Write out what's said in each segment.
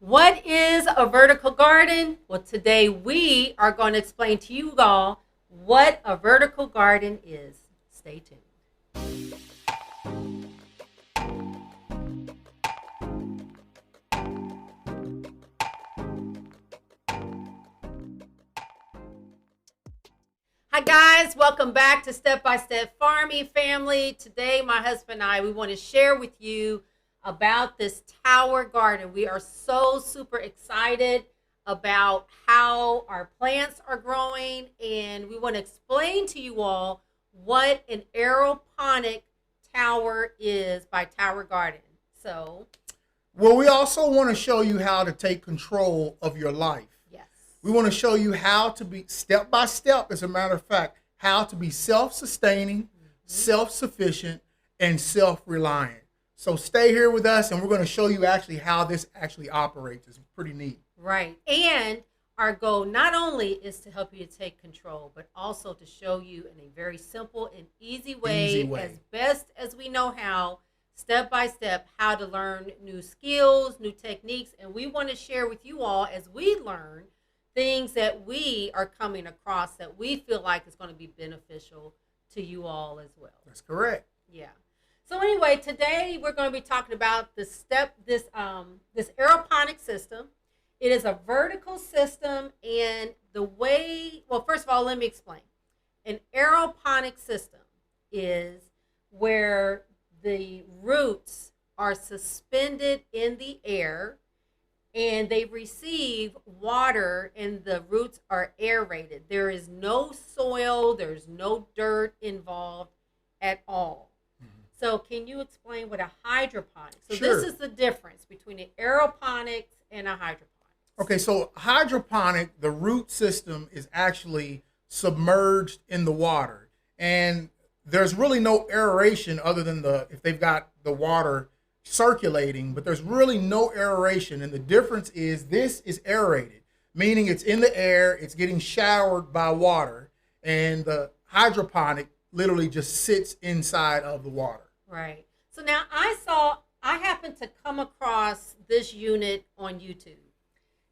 What is a vertical garden? Well, today we are going to explain to you all what a vertical garden is. Stay tuned. Hi guys, welcome back to Step by Step Farming family. Today my husband and I, we want to share with you about this tower garden. We are so super excited about how our plants are growing, and we want to explain to you all what an aeroponic tower is by Tower Garden. Well, we also want to show you how to take control of your life. Yes. We want to show you how to be step by step, as a matter of fact, how to be self-sustaining, self-sufficient, and self-reliant. So stay here with us, and we're going to show you actually how this actually operates. It's pretty neat. Right. And our goal not only is to help you to take control, but also to show you in a very simple and easy way, as best as we know how, step by step, how to learn new skills, new techniques. And we want to share with you all, as we learn, things that we are coming across that we feel like is going to be beneficial to you all as well. That's correct. Yeah. So anyway, today we're going to be talking about this aeroponic system. It is a vertical system, and the way, well, first of all, let me explain. An aeroponic system is where the roots are suspended in the air and they receive water, and the roots are aerated. There is no soil, there's no dirt involved at all. So can you explain what a hydroponic? So Sure. This is the difference between an aeroponics and a hydroponic. Okay, so hydroponic, the root system is actually submerged in the water. And there's really no aeration other than if they've got the water circulating, but there's really no aeration. And the difference is this is aerated, meaning it's in the air, it's getting showered by water, and the hydroponic literally just sits inside of the water. Right. So now I happened to come across this unit on YouTube.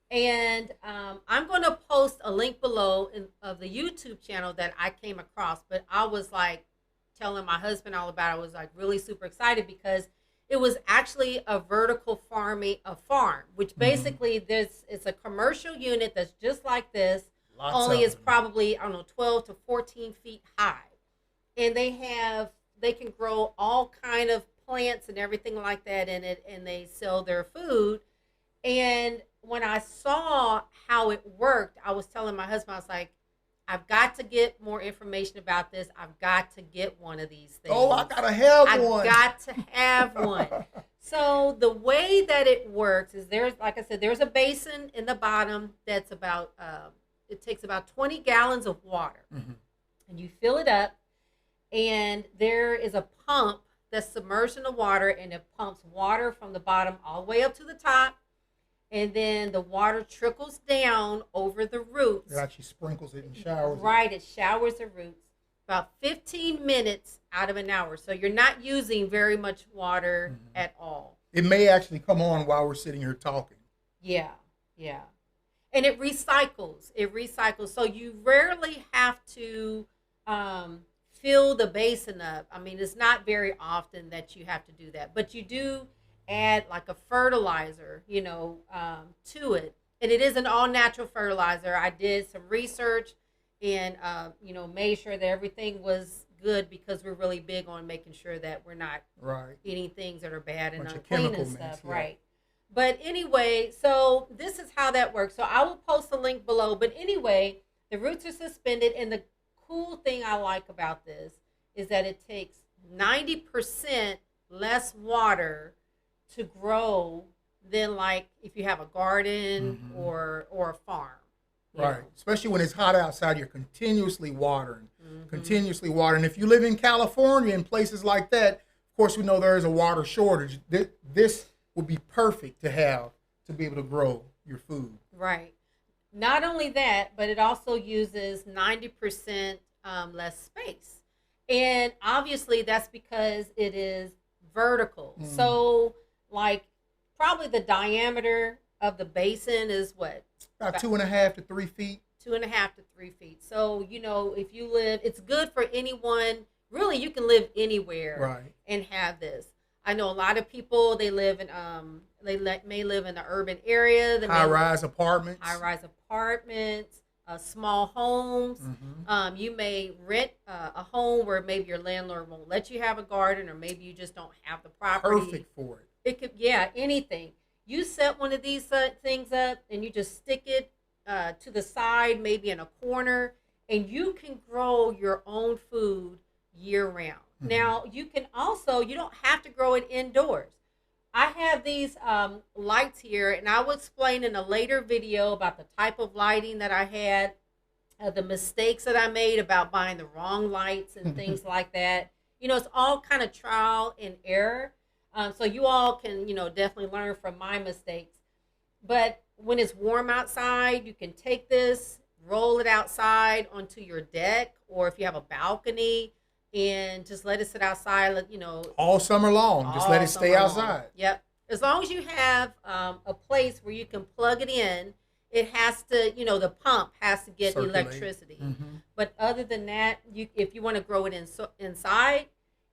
And I'm going to post a link below of the YouTube channel that I came across. But I was like telling my husband all about it. I was like really super excited because it was actually a vertical farm, which basically it's a commercial unit that's just like this. Only it's probably, I don't know, 12 to 14 feet high. And they can grow all kind of plants and everything like that in it, and they sell their food. And when I saw how it worked, I was telling my husband, I was like, I've got to get more information about this. I've got to get one of these things. Oh, I gotta have one. I've got to have one. So the way that it works is like I said, there's a basin in the bottom that's about, it takes about 20 gallons of water. And you fill it up, and there is a pump that's submerged in the water, and it pumps water from the bottom all the way up to the top. And then the water trickles down over the roots. It actually sprinkles it and showers Right, it showers the roots. About 15 minutes out of an hour. So you're not using very much water at all. It may actually come on while we're sitting here talking. Yeah. And it recycles. So you rarely have to fill the basin up. I mean, it's not very often that you have to do that. But you do add like a fertilizer, to it. And it is an all-natural fertilizer. I did some research and, made sure that everything was good, because we're really big on making sure that we're not eating things that are bad and unclean and stuff. Yeah. Right. But anyway, so this is how that works. So I will post a link below. But anyway, the roots are suspended. And the cool thing I like about this is that it takes 90% less water to grow than like if you have a garden or a farm. Right. Especially when it's hot outside, you're continuously watering. If you live in California and places like that, of course, we know there is a water shortage. This would be perfect to have to be able to grow your food. Right. Not only that, but it also uses 90% less space. And obviously that's because it is vertical. So like probably the diameter of the basin is what? About 2.5 to 3 feet. 2.5 to 3 feet. So, if you live, it's good for anyone. Really, you can live anywhere Right. and have this. I know a lot of people, they live in, may live in an urban area. High-rise apartments. High-rise apartments, small homes. Mm-hmm. You may rent a home where maybe your landlord won't let you have a garden, or maybe you just don't have the property. Perfect for it. It could, anything. You set one of these things up and you just stick it to the side, maybe in a corner, and you can grow your own food year round. Mm-hmm. Now, you don't have to grow it indoors. I have these lights here, and I will explain in a later video about the type of lighting that I had, the mistakes that I made about buying the wrong lights and things like that. It's all kind of trial and error. So you all can, definitely learn from my mistakes. But when it's warm outside, you can take this, roll it outside onto your deck, or if you have a balcony, and just let it sit outside, all summer long. Just let it stay outside. Yep. As long as you have a place where you can plug it in, it has to, the pump has to get Circulate. Electricity. Mm-hmm. But other than that, if you want to grow it inside,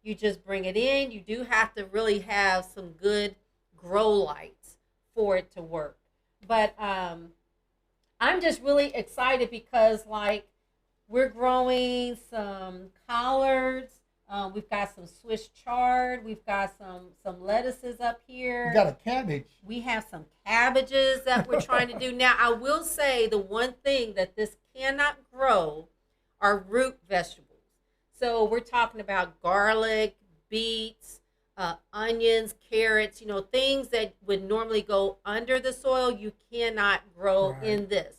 you just bring it in. You do have to really have some good grow lights for it to work. But I'm just really excited because, we're growing some collards. We've got some Swiss chard. We've got some lettuces up here. You got a cabbage. We have some cabbages that we're trying to do. Now, I will say the one thing that this cannot grow are root vegetables. So we're talking about garlic, beets, onions, carrots, things that would normally go under the soil, you cannot grow in this.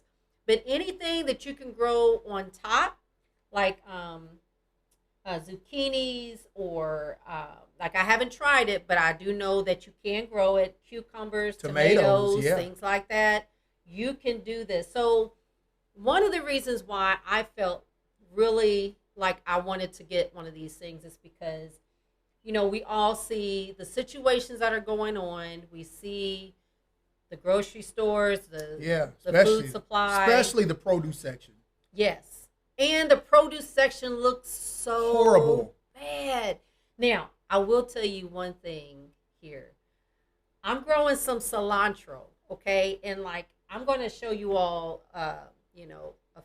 But anything that you can grow on top, like zucchinis, or I haven't tried it, but I do know that you can grow it, cucumbers, tomatoes, things like that. You can do this. So one of the reasons why I felt really like I wanted to get one of these things is because we all see the situations that are going on. We see the grocery stores, the food supply. Especially the produce section. Yes. And the produce section looks so horrible. Bad. Now, I will tell you one thing here. I'm growing some cilantro, okay? And I'm going to show you all, a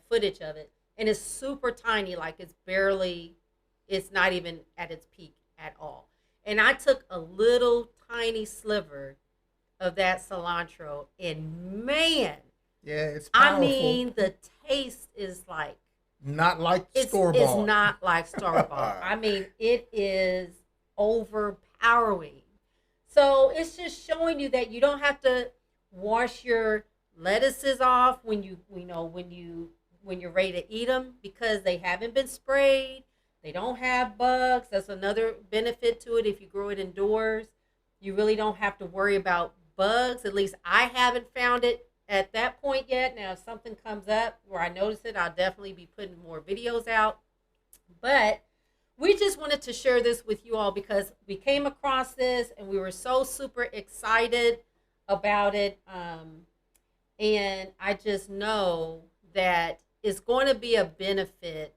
footage of it. And it's super tiny, it's not even at its peak at all. And I took a little tiny sliver of that cilantro, and man, it's powerful. I mean, the taste is not like store-bought. It's not like store-bought. I mean, it is overpowering. So it's just showing you that you don't have to wash your lettuces off when you're ready to eat them, because they haven't been sprayed. They don't have bugs. That's another benefit to it. If you grow it indoors, you really don't have to worry about bugs. At least I haven't found it at that point yet. Now, if something comes up where I notice it, I'll definitely be putting more videos out. But we just wanted to share this with you all because we came across this and we were so super excited about it. And I just know that it's going to be a benefit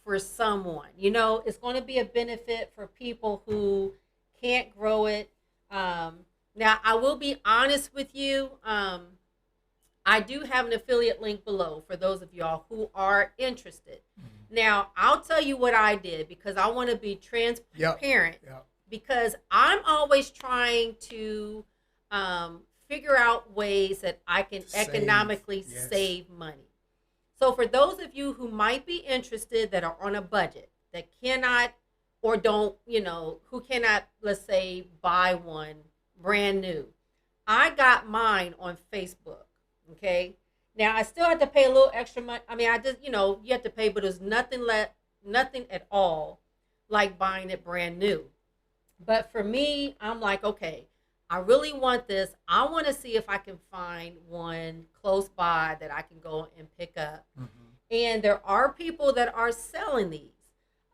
for someone. It's going to be a benefit for people who can't grow it. Now, I will be honest with you. I do have an affiliate link below for those of y'all who are interested. Mm-hmm. Now, I'll tell you what I did because I want to be transparent. Yep. Because I'm always trying to figure out ways that I can economically save money. So for those of you who might be interested that are on a budget, that cannot or don't, who cannot, let's say, buy one brand new. I got mine on Facebook, okay? Now, I still had to pay a little extra money. I mean, I just, you have to pay, but it was nothing at all like buying it brand new. But for me, I'm like, okay, I really want this. I want to see if I can find one close by that I can go and pick up. Mm-hmm. And there are people that are selling these.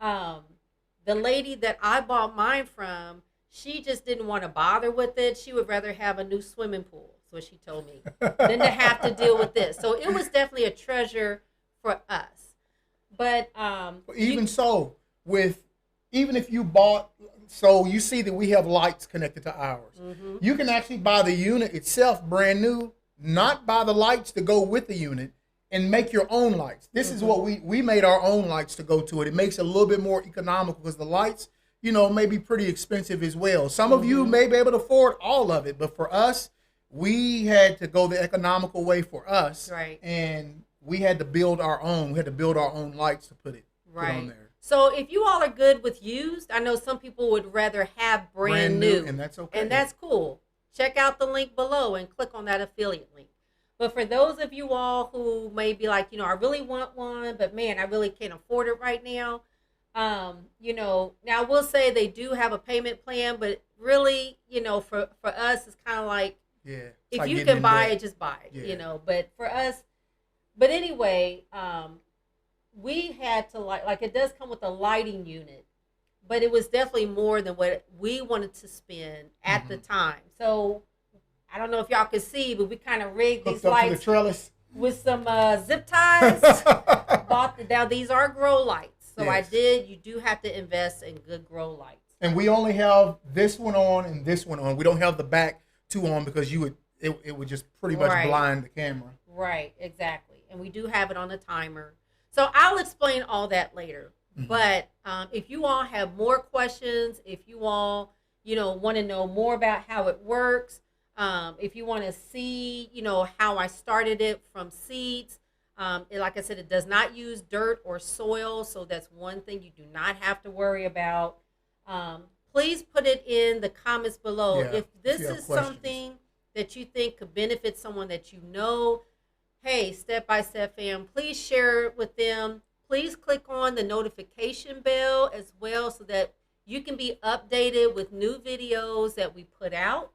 The lady that I bought mine from, she just didn't want to bother with it. She would rather have a new swimming pool. That's what she told me. Than to have to deal with this. So it was definitely a treasure for us. But even so, with even if you bought, so you see that we have lights connected to ours. mm-hmm. You can actually buy the unit itself brand new, not buy the lights to go with the unit, and make your own lights. This is what we made our own lights to go to it. It makes it a little bit more economical because the lights, may be pretty expensive as well. Some of you may be able to afford all of it, but for us, we had to go the economical way for us, Right. and we had to build our own. We had to build our own lights to put on there. So if you all are good with used, I know some people would rather have brand new, and that's okay. and that's cool. Check out the link below and click on that affiliate link. But for those of you all who may be like, I really want one, but man, I really can't afford it right now. Now I will say they do have a payment plan, but really, for us, it's kind of like, if like you can buy it, just buy it, Yeah. But for us, but anyway, we had to like it does come with a lighting unit, but it was definitely more than what we wanted to spend at the time. So I don't know if y'all could see, but we kind of rigged Hooked these up to lights the trellis. with some zip ties. Now these are grow lights, so Yes. You do have to invest in good grow lights. And we only have this one on and this one on. We don't have the back two on because it would just pretty much blind the camera. Right, exactly. And we do have it on the timer. So I'll explain all that later. But if you all have more questions, if you all, want to know more about how it works, if you want to see, how I started it from seeds, like I said, it does not use dirt or soil. So that's one thing you do not have to worry about. Please put it in the comments below. If this is something that you think could benefit someone that you know, hey, Step by Step fam, please share it with them. Please click on the notification bell as well so that you can be updated with new videos that we put out.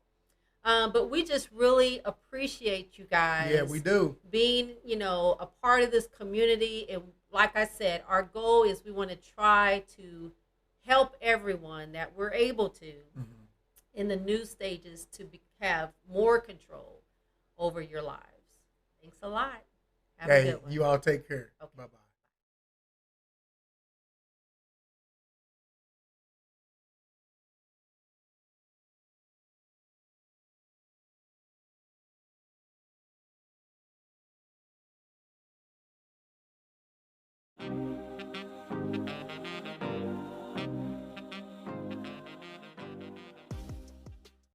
But we just really appreciate you guys. Yeah, we do. Being, a part of this community. And like I said, our goal is we want to try to help everyone that we're able to in the new stages to have more control over your lives. Thanks a lot. Have a good one. You all take care. Okay. Bye-bye.